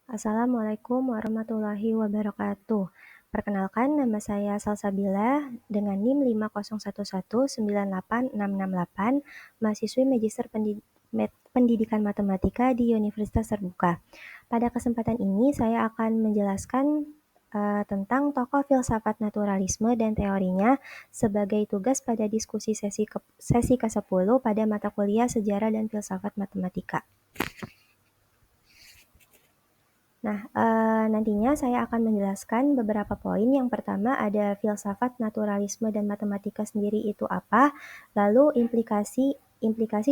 Assalamualaikum warahmatullahi wabarakatuh. Perkenalkan, nama saya Salsabila dengan NIM 501198668, mahasiswi Magister Pendidikan Matematika di Universitas Terbuka. Pada kesempatan ini saya akan menjelaskan tentang tokoh filsafat naturalisme dan teorinya sebagai tugas pada diskusi sesi ke-10 pada mata kuliah Sejarah dan Filsafat Matematika. Nah, nantinya saya akan menjelaskan beberapa poin. Yang pertama ada filsafat naturalisme dan matematika sendiri itu apa, lalu implikasi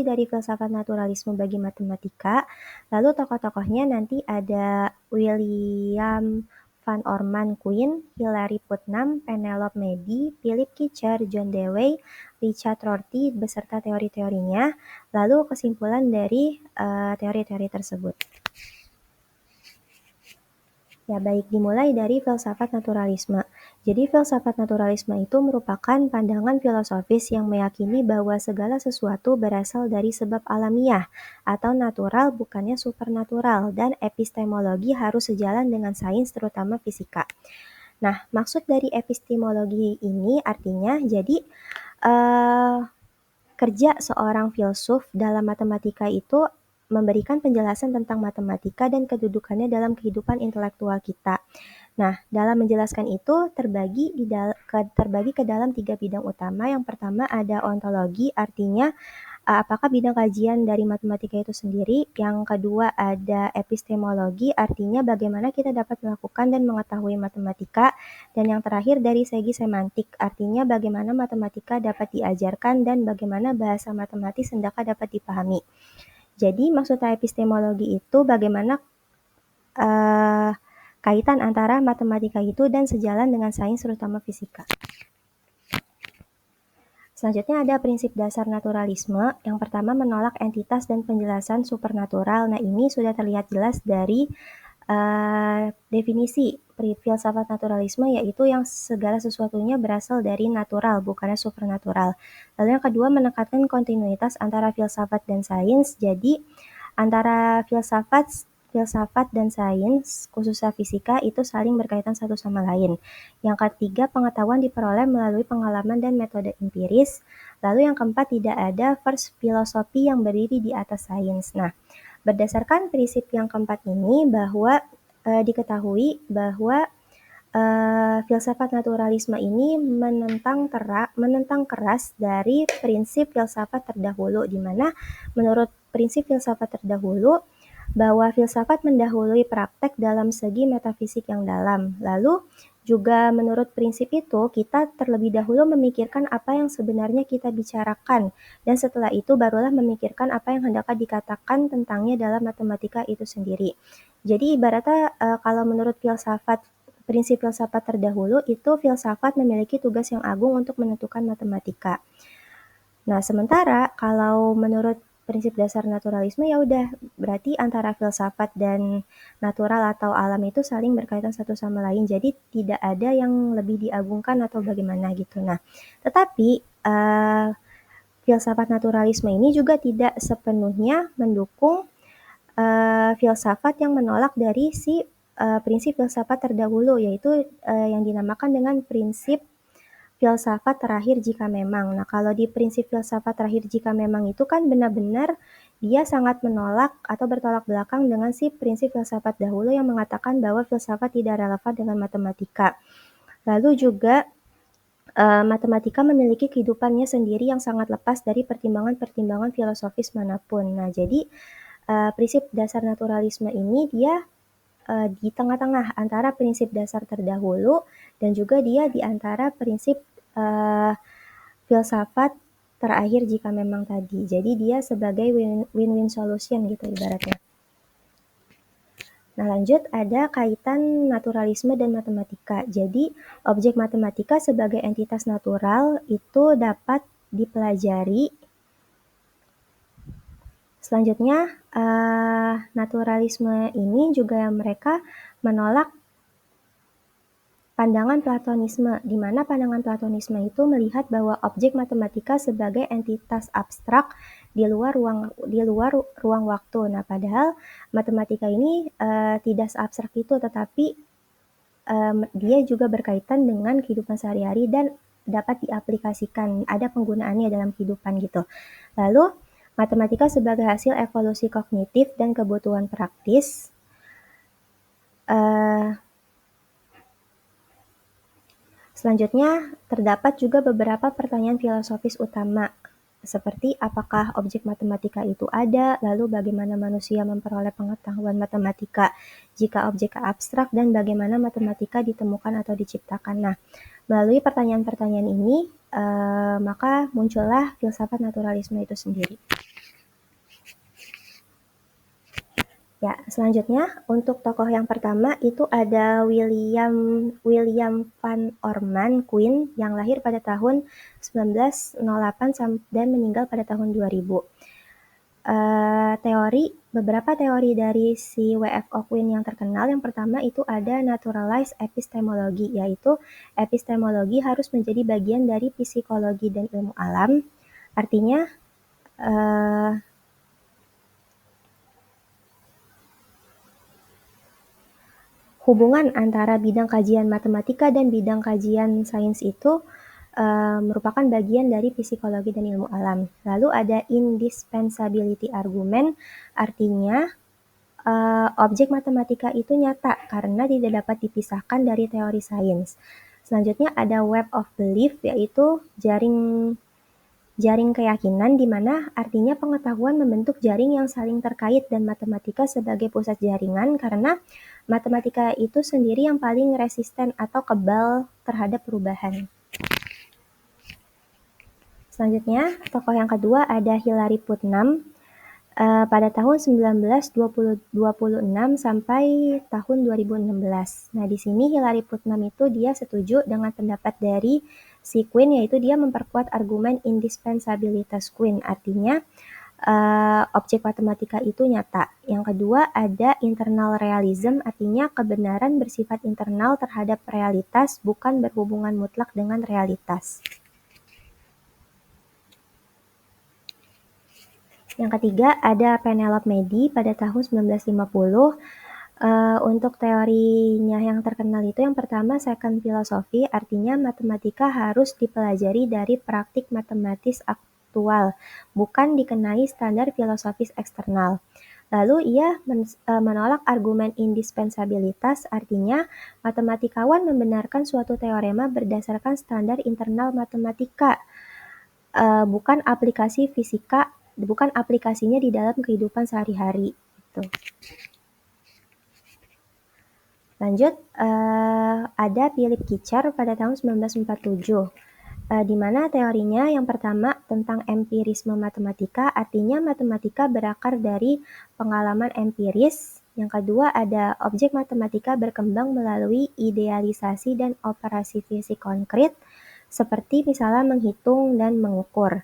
dari filsafat naturalisme bagi matematika, lalu tokoh-tokohnya nanti ada William Van Orman Quine, Hilary Putnam, Penelope Medi, Philip Kitcher, John Dewey, Richard Rorty beserta teori-teorinya, lalu kesimpulan dari teori-teori tersebut. Ya baik, dimulai dari filsafat naturalisme. Jadi filsafat naturalisme itu merupakan pandangan filosofis yang meyakini bahwa segala sesuatu berasal dari sebab alamiah atau natural bukannya supernatural, dan epistemologi harus sejalan dengan sains terutama fisika. Nah, maksud dari epistemologi ini artinya jadi kerja seorang filsuf dalam matematika itu memberikan penjelasan tentang matematika dan kedudukannya dalam kehidupan intelektual kita. Nah, dalam menjelaskan itu terbagi ke dalam 3 bidang utama. Yang pertama ada ontologi, artinya apakah bidang kajian dari matematika itu sendiri. Yang kedua ada epistemologi, artinya bagaimana kita dapat melakukan dan mengetahui matematika. Dan yang terakhir dari segi semantik, artinya bagaimana matematika dapat diajarkan dan bagaimana bahasa matematis hendaknya dapat dipahami. Jadi maksudnya epistemologi itu bagaimana kaitan antara matematika itu dan sejalan dengan sains terutama fisika. Selanjutnya ada prinsip dasar naturalisme. Yang pertama menolak entitas dan penjelasan supernatural. Nah, ini sudah terlihat jelas dari definisi filsafat naturalisme, yaitu yang segala sesuatunya berasal dari natural, bukannya supernatural. Lalu yang kedua menekankan kontinuitas antara filsafat dan sains. Jadi antara filsafat dan sains, khususnya fisika, itu saling berkaitan satu sama lain. Yang ketiga, pengetahuan diperoleh melalui pengalaman dan metode empiris. Lalu yang keempat, tidak ada first filosofi yang berdiri di atas sains. Nah, berdasarkan prinsip yang keempat ini bahwa diketahui bahwa filsafat naturalisme ini menentang keras dari prinsip filsafat terdahulu, di mana menurut prinsip filsafat terdahulu bahwa filsafat mendahului praktek dalam segi metafisik yang dalam. Lalu juga menurut prinsip itu kita terlebih dahulu memikirkan apa yang sebenarnya kita bicarakan, dan setelah itu barulah memikirkan apa yang hendaknya dikatakan tentangnya dalam matematika itu sendiri. Jadi ibaratnya kalau menurut prinsip filsafat terdahulu itu filsafat memiliki tugas yang agung untuk menentukan matematika. Nah, sementara kalau menurut prinsip dasar naturalisme ya udah berarti antara filsafat dan natural atau alam itu saling berkaitan satu sama lain. Jadi tidak ada yang lebih diagungkan atau bagaimana gitu. Nah, tetapi filsafat naturalisme ini juga tidak sepenuhnya mendukung filsafat yang menolak dari prinsip filsafat terdahulu, yaitu yang dinamakan dengan prinsip filsafat terakhir jika memang. Nah, kalau di prinsip filsafat terakhir jika memang itu kan benar-benar dia sangat menolak atau bertolak belakang dengan prinsip filsafat dahulu yang mengatakan bahwa filsafat tidak relevan dengan matematika. Lalu juga matematika memiliki kehidupannya sendiri yang sangat lepas dari pertimbangan-pertimbangan filosofis manapun. Nah, jadi prinsip dasar naturalisme ini dia di tengah-tengah antara prinsip dasar terdahulu dan juga dia di antara prinsip filsafat terakhir jika memang tadi. Jadi dia sebagai win-win solution gitu ibaratnya. Nah, lanjut ada kaitan naturalisme dan matematika. Jadi objek matematika sebagai entitas natural itu dapat dipelajari. Selanjutnya, naturalisme ini juga mereka menolak pandangan Platonisme, di mana pandangan Platonisme itu melihat bahwa objek matematika sebagai entitas abstrak di luar ruang waktu. Nah, padahal matematika ini tidak seabstrak itu, tetapi dia juga berkaitan dengan kehidupan sehari-hari dan dapat diaplikasikan, ada penggunaannya dalam kehidupan gitu. Lalu, matematika sebagai hasil evolusi kognitif dan kebutuhan praktis. Selanjutnya, terdapat juga beberapa pertanyaan filosofis utama, seperti apakah objek matematika itu ada, lalu bagaimana manusia memperoleh pengetahuan matematika jika objek abstrak, dan bagaimana matematika ditemukan atau diciptakan. Nah, melalui pertanyaan-pertanyaan ini, maka muncullah filsafat naturalisme itu sendiri. Ya, selanjutnya untuk tokoh yang pertama itu ada William van Orman Quine yang lahir pada tahun 1908 dan meninggal pada tahun 2000. Beberapa teori dari si W.F.O. Quine yang terkenal, yang pertama itu ada naturalized epistemology, yaitu epistemologi harus menjadi bagian dari psikologi dan ilmu alam. Artinya hubungan antara bidang kajian matematika dan bidang kajian sains itu merupakan bagian dari psikologi dan ilmu alam. Lalu ada indispensability argument, artinya objek matematika itu nyata karena tidak dapat dipisahkan dari teori sains. Selanjutnya ada web of belief, yaitu jaring keyakinan, di mana artinya pengetahuan membentuk jaring yang saling terkait dan matematika sebagai pusat jaringan, karena matematika itu sendiri yang paling resisten atau kebal terhadap perubahan. Selanjutnya, tokoh yang kedua ada Hilary Putnam. Pada tahun 1926 sampai tahun 2016. Nah, di sini Hilary Putnam itu dia setuju dengan pendapat dari si Quine, yaitu dia memperkuat argumen indispensabilitas Quine, artinya objek matematika itu nyata. Yang kedua ada internal realism, artinya kebenaran bersifat internal terhadap realitas, bukan berhubungan mutlak dengan realitas. Yang ketiga ada Penelope Medi pada tahun 1950. Untuk teorinya yang terkenal itu yang pertama second philosophy, artinya matematika harus dipelajari dari praktik matematis aktual, bukan dikenai standar filosofis eksternal. Lalu ia menolak argumen indispensabilitas, artinya matematikawan membenarkan suatu teorema berdasarkan standar internal matematika, bukan aplikasinya di dalam kehidupan sehari-hari. Gitu. Lanjut, ada Philip Kitcher pada tahun 1947, di mana teorinya yang pertama tentang empirisme matematika, artinya matematika berakar dari pengalaman empiris. Yang kedua ada objek matematika berkembang melalui idealisasi dan operasi fisik konkret, seperti misalnya menghitung dan mengukur.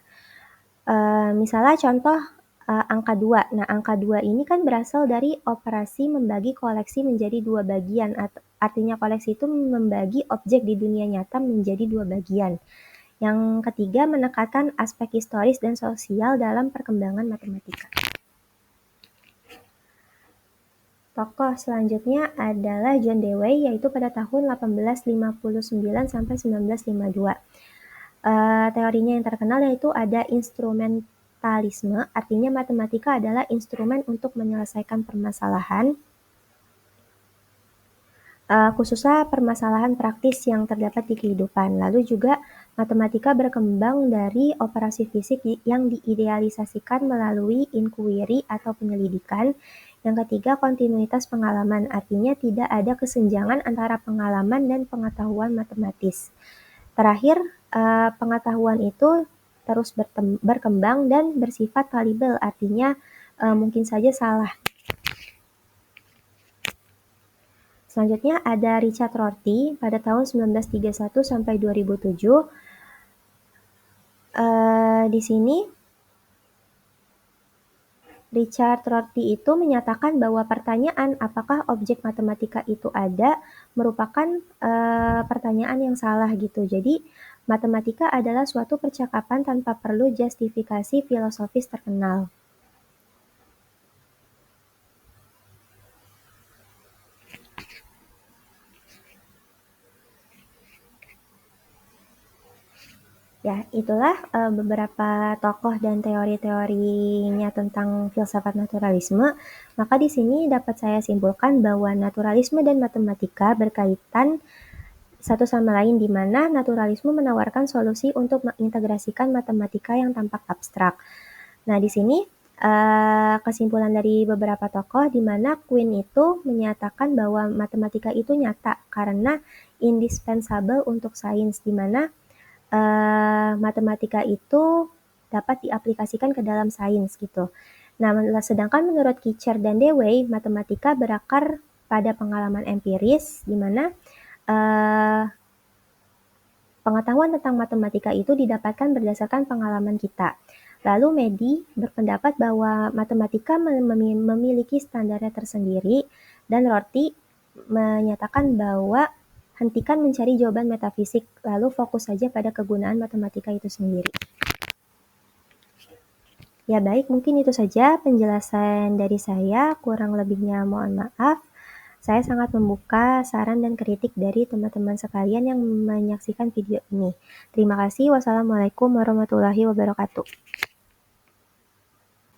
Misalnya contoh angka 2. Nah, angka 2 ini kan berasal dari operasi membagi koleksi menjadi dua bagian. Artinya koleksi itu membagi objek di dunia nyata menjadi dua bagian. Yang ketiga, menekankan aspek historis dan sosial dalam perkembangan matematika. Tokoh selanjutnya adalah John Dewey, yaitu pada tahun 1859 sampai 1952. Teorinya yang terkenal yaitu ada instrumentalisme, artinya matematika adalah instrumen untuk menyelesaikan permasalahan, khususnya permasalahan praktis yang terdapat di kehidupan. Lalu juga matematika berkembang dari operasi fisik yang diidealisasikan melalui inquiry atau penyelidikan. Yang ketiga, kontinuitas pengalaman, artinya tidak ada kesenjangan antara pengalaman dan pengetahuan matematis. Terakhir, pengetahuan itu terus berkembang dan bersifat fallible, artinya mungkin saja salah. Selanjutnya ada Richard Rorty pada tahun 1931 sampai 2007. Di sini Richard Rorty itu menyatakan bahwa pertanyaan apakah objek matematika itu ada merupakan pertanyaan yang salah gitu. Jadi matematika adalah suatu percakapan tanpa perlu justifikasi filosofis terkenal. Ya, itulah beberapa tokoh dan teori-teorinya tentang filsafat naturalisme. Maka di sini dapat saya simpulkan bahwa naturalisme dan matematika berkaitan satu sama lain, di mana naturalisme menawarkan solusi untuk mengintegrasikan matematika yang tampak abstrak. Nah, di sini kesimpulan dari beberapa tokoh di mana Quine itu menyatakan bahwa matematika itu nyata karena indispensable untuk sains, di mana matematika itu dapat diaplikasikan ke dalam sains gitu. Nah, sedangkan menurut Kitcher dan Dewey, matematika berakar pada pengalaman empiris, di mana pengetahuan tentang matematika itu didapatkan berdasarkan pengalaman kita. Lalu Medi berpendapat bahwa matematika memiliki standarnya tersendiri, dan Rorty menyatakan bahwa hentikan mencari jawaban metafisik, lalu fokus saja pada kegunaan matematika itu sendiri. Ya baik, mungkin itu saja penjelasan dari saya, kurang lebihnya mohon maaf. Saya sangat membuka saran dan kritik dari teman-teman sekalian yang menyaksikan video ini. Terima kasih. Wassalamualaikum warahmatullahi wabarakatuh.